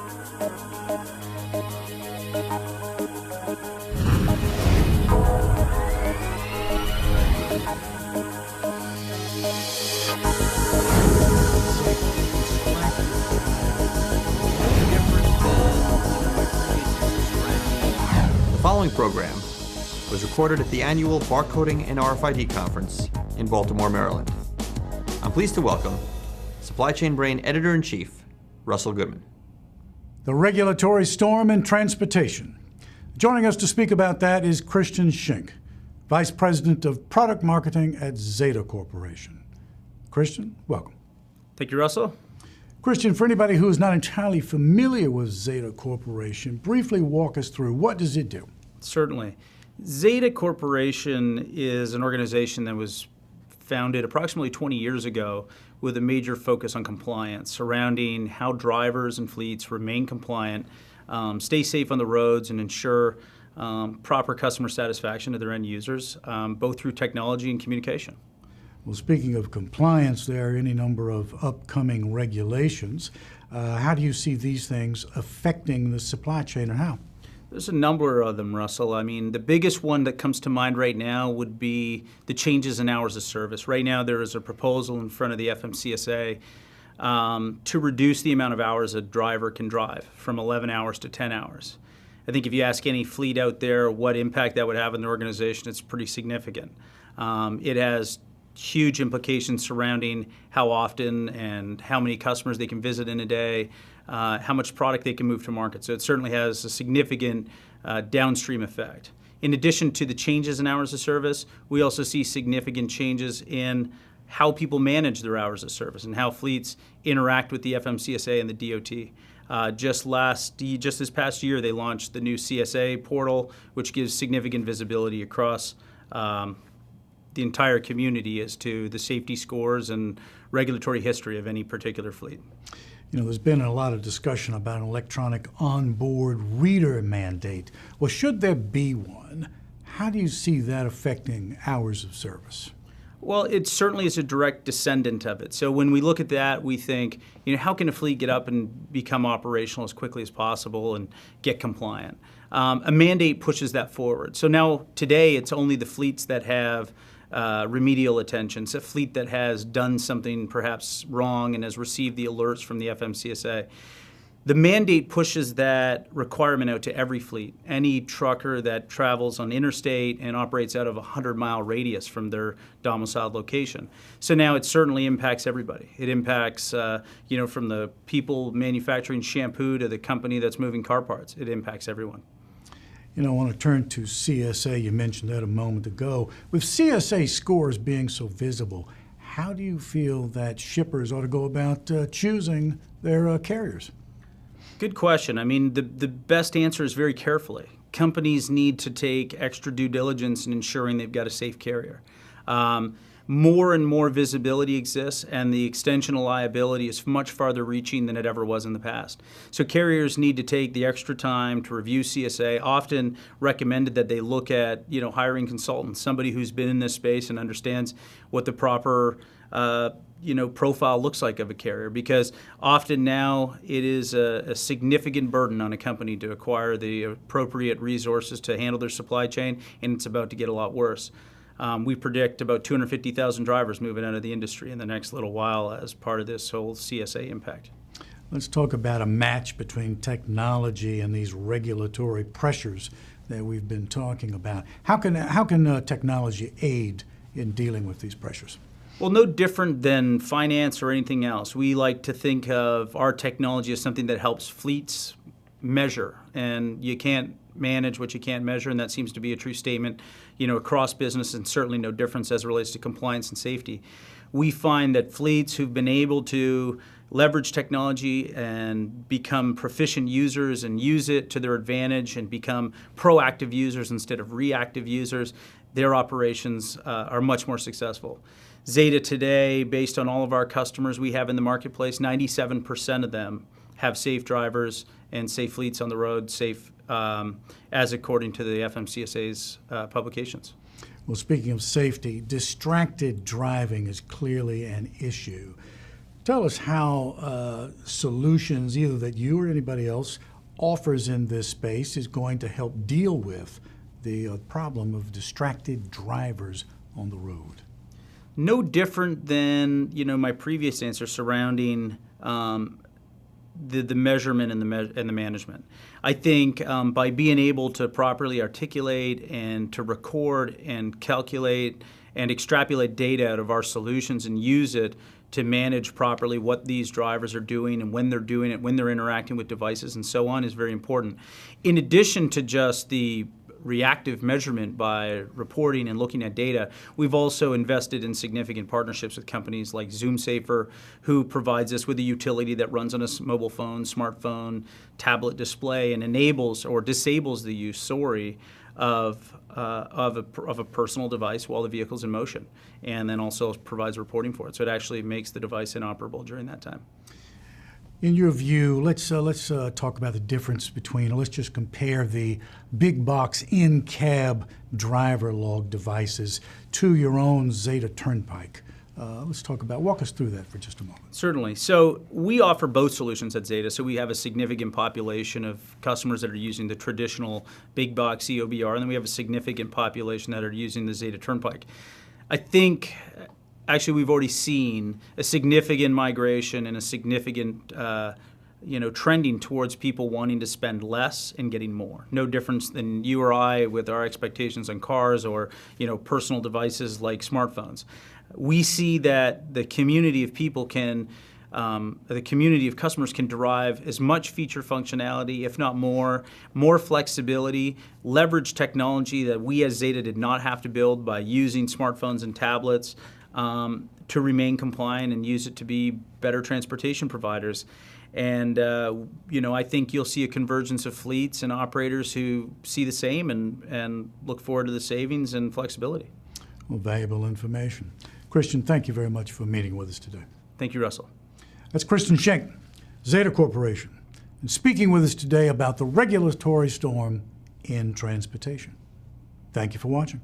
The following program was recorded at the annual Barcoding and RFID conference in Baltimore, Maryland. I'm pleased to welcome SupplyChainBrain Editor-in-Chief, Russell Goodman. The regulatory storm in transportation. Joining us to speak about that is Christian Schenk, Vice President of Product Marketing at Xata Corporation. Christian, welcome. Thank you, Russell. Christian, for anybody who is not entirely familiar with Xata Corporation, briefly walk us through what does it do? Certainly. Xata Corporation is an organization that was founded approximately 20 years ago with a major focus on compliance surrounding how drivers and fleets remain compliant, stay safe on the roads, and ensure proper customer satisfaction to their end users, both through technology and communication. Well, speaking of compliance, there are any number of upcoming regulations. How do you see these things affecting the supply chain, and how? There's a number of them, Russell. I mean, the biggest one that comes to mind right now would be the changes in hours of service. Right now, there is a proposal in front of the FMCSA to reduce the amount of hours a driver can drive from 11 hours to 10 hours. I think if you ask any fleet out there what impact that would have on the organization, it's pretty significant. It has huge implications surrounding how often and how many customers they can visit in a day, how much product they can move to market. So it certainly has a significant downstream effect. In addition to the changes in hours of service, we also see significant changes in how people manage their hours of service and how fleets interact with the FMCSA and the DOT. Just this past year, they launched the new CSA portal, which gives significant visibility across the entire community as to the safety scores and regulatory history of any particular fleet. You know, there's been a lot of discussion about an electronic onboard reader mandate. Well, should there be one, how do you see that affecting hours of service? Well, it certainly is a direct descendant of it. So when we look at that, we think, how can a fleet get up and become operational as quickly as possible and get compliant? A mandate pushes that forward. So now, today, it's only the fleets that have remedial attention. So a fleet that has done something perhaps wrong and has received the alerts from the FMCSA. The mandate pushes that requirement out to every fleet, any trucker that travels on interstate and operates out of a 100-mile radius from their domiciled location. So now it certainly impacts everybody. It impacts, from the people manufacturing shampoo to the company that's moving car parts. It impacts everyone. I want to turn to CSA. You mentioned that a moment ago. With CSA scores being so visible, how do you feel that shippers ought to go about choosing their carriers? Good question. I mean, the best answer is very carefully. Companies need to take extra due diligence in ensuring they've got a safe carrier. More and more visibility exists, and the extension of liability is much farther reaching than it ever was in the past. So carriers need to take the extra time to review CSA, often recommended that they look at hiring consultants, somebody who's been in this space and understands what the proper profile looks like of a carrier, because often now it is a significant burden on a company to acquire the appropriate resources to handle their supply chain, and it's about to get a lot worse. We predict about 250,000 drivers moving out of the industry in the next little while as part of this whole CSA impact. Let's talk about a match between technology and these regulatory pressures that we've been talking about. How can technology aid in dealing with these pressures? Well, no different than finance or anything else. We like to think of our technology as something that helps fleets measure, and you can't manage what you can't measure, and that seems to be a true statement, across business, and certainly no difference as it relates to compliance and safety. We find that fleets who've been able to leverage technology and become proficient users and use it to their advantage and become proactive users instead of reactive users, their operations are much more successful. Xata today, based on all of our customers we have in the marketplace, 97% of them have safe drivers and safe fleets on the road, safe as according to the FMCSA's publications. Well, speaking of safety, distracted driving is clearly an issue. Tell us how solutions, either that you or anybody else offers in this space, is going to help deal with the problem of distracted drivers on the road. No different than my previous answer surrounding the measurement and the management. I think by being able to properly articulate and to record and calculate and extrapolate data out of our solutions and use it to manage properly what these drivers are doing and when they're doing it, when they're interacting with devices and so on is very important. In addition to just the reactive measurement by reporting and looking at data, we've also invested in significant partnerships with companies like ZoomSafer, who provides us with a utility that runs on a mobile phone, smartphone, tablet display, and enables or disables the use, of a personal device while the vehicle's in motion, and then also provides reporting for it. So it actually makes the device inoperable during that time. In your view, let's talk about the difference between, let's just compare the big box in-cab driver log devices to your own Xata Turnpike. Walk us through that for just a moment. Certainly. So we offer both solutions at Xata. So we have a significant population of customers that are using the traditional big box EOBR, and then we have a significant population that are using the Xata Turnpike. I think actually we've already seen a significant migration and a significant trending towards people wanting to spend less and getting more. No difference than you or I with our expectations on cars or personal devices like smartphones. We see that the community of people the community of customers can derive as much feature functionality, if not more flexibility, leverage technology that we as Xata did not have to build by using smartphones and tablets to remain compliant and use it to be better transportation providers. And I think you'll see a convergence of fleets and operators who see the same and look forward to the savings and flexibility. Well, valuable information. Christian, thank you very much for meeting with us today. Thank you, Russell. That's Christian Schenk, Xata Corporation, and speaking with us today about the regulatory storm in transportation. Thank you for watching.